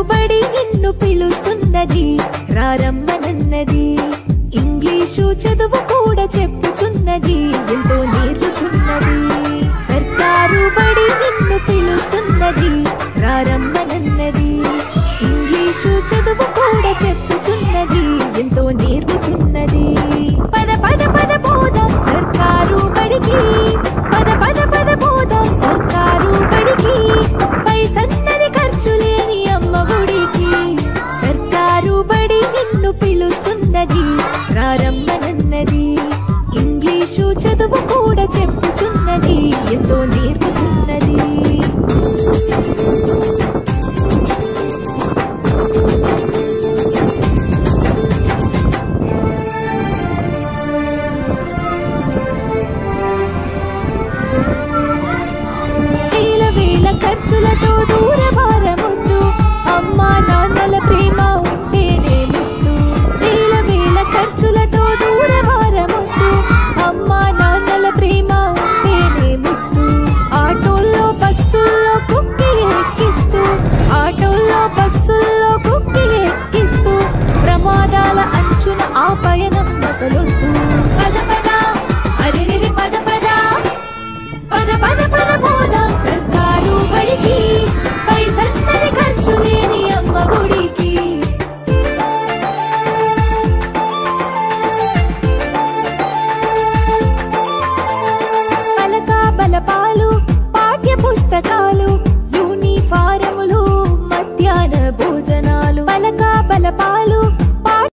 బడి నిన్ను పిలుస్తున్నది రారమ్మనన్నది ఇంగ్లీషు చదువు కూడా చెప్పుచున్నది ఎంతో నేర్పుతున్నది సర్కారు బడి నిన్ను పిలుస్తున్నది రారమ్మనన్నది ఇంగ్లీషు చదువు కూడా చెప్పుచున్నది ఎంతో నేర్పుతున్నది పద పద పద పోదాం సర్కారు బడికి పద పద పద పోదాం సర్కారు బడికి పైసన్నది ఖర్చు లేని అమ్మ గుడికి సర్కారు బడి నిన్ను పిలుస్తున్నది రారమ్మనన్నది ఇంగ్లీషు చదువు కూడా చెప్పుచున్నది ఎంతో నేర్పుతున్నది ఖర్చులతో దూరభారముద్దు అమ్మా నాన్నల ప్రేమ ఉంటేనే ముద్దు వేల వేల ఖర్చులతో దూరభారముద్దు అమ్మా నాన్నల ప్రేమ ఉంటేనే ముద్దు ఆటోల్లో బస్సుల్లో కుక్కి ఎక్కిస్తూ ఆటోల్లో బస్సుల్లో కుక్కి ఎక్కిస్తూ ప్రమాదాల అంచున ఆ పయనం అసలొద్దు పద పద అరెరెరి పద పద పద పద పద పోదాం సర్కారు బడికి పైసన్నది ఖర్చు లేని అమ్మ గుడికి పలక బలపాలు పాఠ్య పుస్తకాలు యూనిఫారములు మధ్యాహ్న భోజనాలు